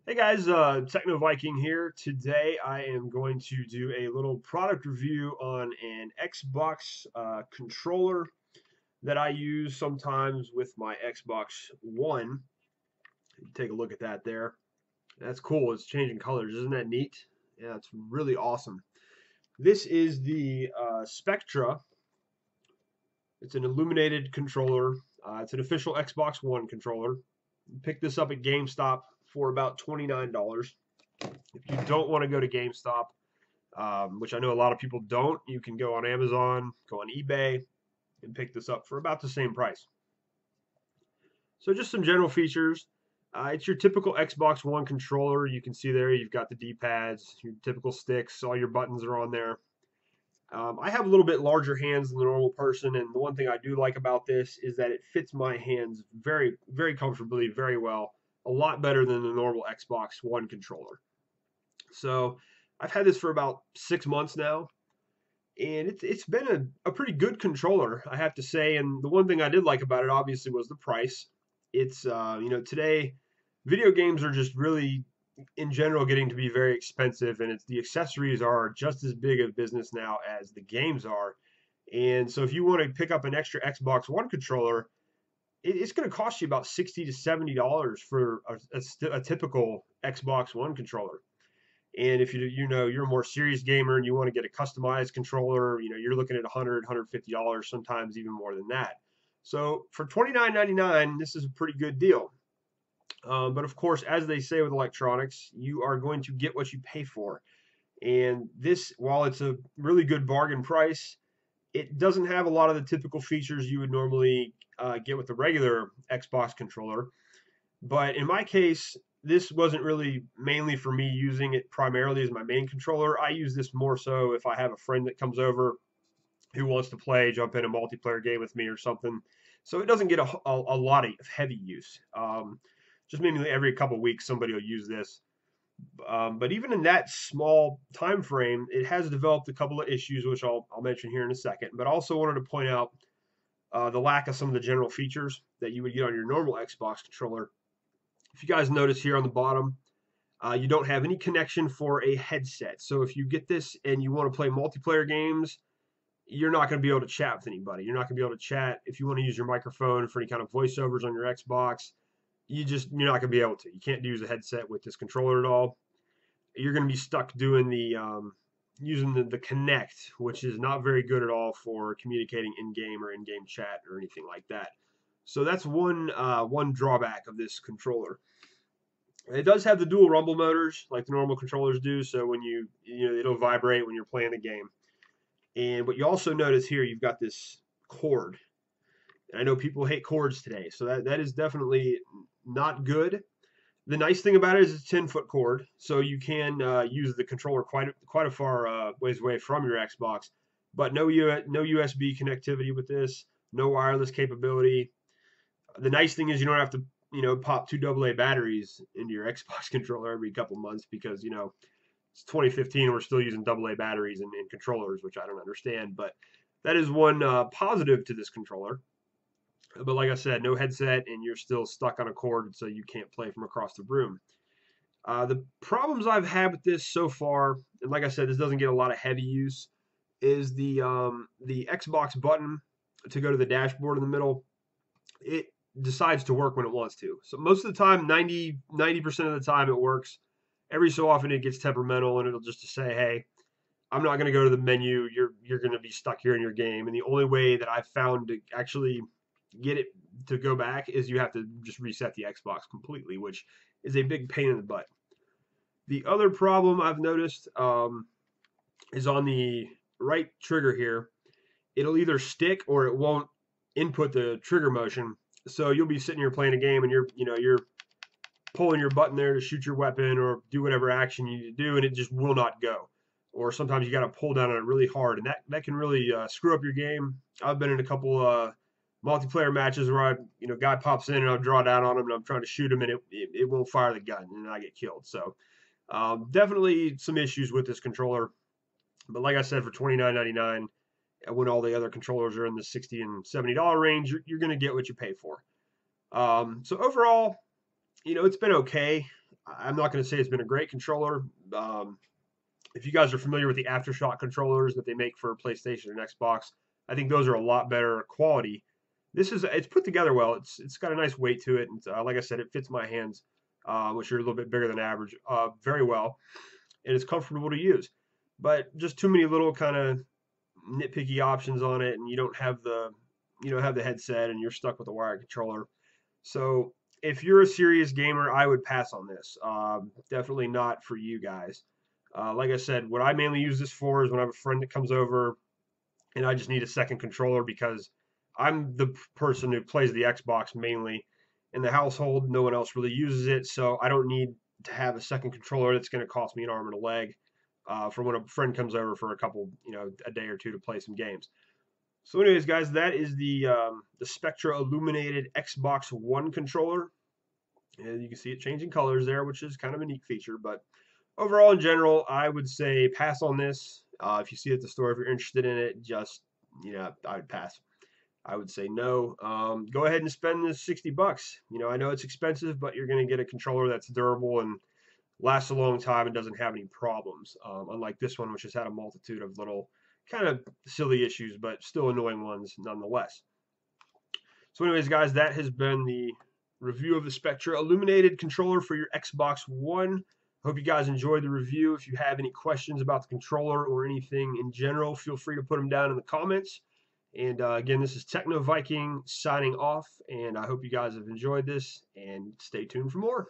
Hey guys, Techno Viking here. Today I am going to do a little product review on an Xbox controller that I use sometimes with my Xbox One. Take a look at that there. That's cool. It's changing colors. Isn't that neat? Yeah, it's really awesome. This is the Spectra. It's an illuminated controller. It's an official Xbox One controller. Pick this up at GameStop for about $29. If you don't want to go to GameStop, which I know a lot of people don't, you can go on Amazon, go on eBay, and pick this up for about the same price. So just some general features. It's your typical Xbox One controller. You can see there you've got the D-pads, your typical sticks, all your buttons are on there. I have a little bit larger hands than the normal person, and the one thing I do like about this is that it fits my hands very, very comfortably, very well, a lot better than the normal Xbox One controller. So I've had this for about 6 months now, and it's been a pretty good controller, I have to say. And the one thing I did like about it, obviously, was the price. It's today video games are just really in general getting to be very expensive, and it's the accessories are just as big of business now as the games are. And so if you want to pick up an extra Xbox One controller, it's going to cost you about $60 to $70 for a typical Xbox One controller. And if you're a more serious gamer and you want to get a customized controller, you're looking at $100 to $150, sometimes even more than that. So for $29.99, this is a pretty good deal. But of course, as they say with electronics, you are going to get what you pay for. And this, while it's a really good bargain price, it doesn't have a lot of the typical features you would normally get with the regular Xbox controller. But in my case, this wasn't really mainly for me using it primarily as my main controller. I use this more so if I have a friend that comes over who wants to play, jump in a multiplayer game with me or something. So it doesn't get a lot of heavy use. Just maybe every couple of weeks somebody will use this. But even in that small time frame, it has developed a couple of issues, which I'll mention here in a second. But I also wanted to point out the lack of some of the general features that you would get on your normal Xbox controller. If you guys notice here on the bottom, you don't have any connection for a headset. So if you get this and you want to play multiplayer games, you're not going to be able to chat with anybody. You're not going to be able to chat if you want to use your microphone for any kind of voiceovers on your Xbox. You're not going to be able to. You can't use a headset with this controller at all. You're going to be stuck doing the using the Connect, which is not very good at all for communicating in game or in game chat or anything like that. So that's one drawback of this controller. It does have the dual rumble motors like the normal controllers do, so when it'll vibrate when you're playing the game. And what you also notice here, you've got this cord. And I know people hate cords today, so that is definitely not good. The nice thing about it is it's a 10-foot cord, so you can use the controller quite a far ways away from your Xbox. But no USB connectivity with this, no wireless capability. The nice thing is you don't have to pop two AA batteries into your Xbox controller every couple months because it's 2015 and we're still using AA batteries in controllers, which I don't understand. But that is one positive to this controller. But like I said, no headset, and you're still stuck on a cord, so you can't play from across the room. The problems I've had with this so far, and like I said, this doesn't get a lot of heavy use, is the Xbox button to go to the dashboard in the middle. It decides to work when it wants to. So most of the time, 90% of the time, it works. Every so often, it gets temperamental, and it'll just say, "Hey, I'm not going to go to the menu. You're going to be stuck here in your game." And the only way that I've found to actually get it to go back is you have to just reset the Xbox completely, which is a big pain in the butt. The other problem I've noticed is on the right trigger here. It'll either stick or it won't input the trigger motion. So you'll be sitting here playing a game and you're pulling your button there to shoot your weapon or do whatever action you need to do, and it just will not go. Or sometimes you got to pull down on it really hard, and that can really screw up your game. I've been in a couple multiplayer matches where guy pops in and I'll draw down on him and I'm trying to shoot him and it won't fire the gun and I get killed. So definitely some issues with this controller. But like I said, for $29.99, when all the other controllers are in the $60 and $70 range, you're going to get what you pay for. So overall, it's been okay. I'm not going to say it's been a great controller. Um, if you guys are familiar with the Aftershock controllers that they make for PlayStation and Xbox, I think those are a lot better quality. It's put together well. It's got a nice weight to it, and like I said, it fits my hands, which are a little bit bigger than average, very well, and it's comfortable to use. But just too many little kind of nitpicky options on it, and you don't have the headset, and you're stuck with a wired controller. So if you're a serious gamer, I would pass on this. Definitely not for you guys. Like I said, what I mainly use this for is when I have a friend that comes over and I just need a second controller because I'm the person who plays the Xbox mainly in the household. No one else really uses it, so I don't need to have a second controller that's going to cost me an arm and a leg for when a friend comes over for a couple, a day or two to play some games. So, anyways, guys, that is the Spectra Illuminated Xbox One controller. And you can see it changing colors there, which is kind of a neat feature. But overall, in general, I would say pass on this. If you see it at the store, if you're interested in it, just I would pass. I would say no. Go ahead and spend the $60. I know it's expensive, but you're going to get a controller that's durable and lasts a long time and doesn't have any problems. Unlike this one, which has had a multitude of little kind of silly issues, but still annoying ones nonetheless. So, anyways, guys, that has been the review of the Spectra Illuminated controller for your Xbox One. Hope you guys enjoyed the review. If you have any questions about the controller or anything in general, feel free to put them down in the comments. And again, this is Techno Viking signing off, and I hope you guys have enjoyed this, and stay tuned for more.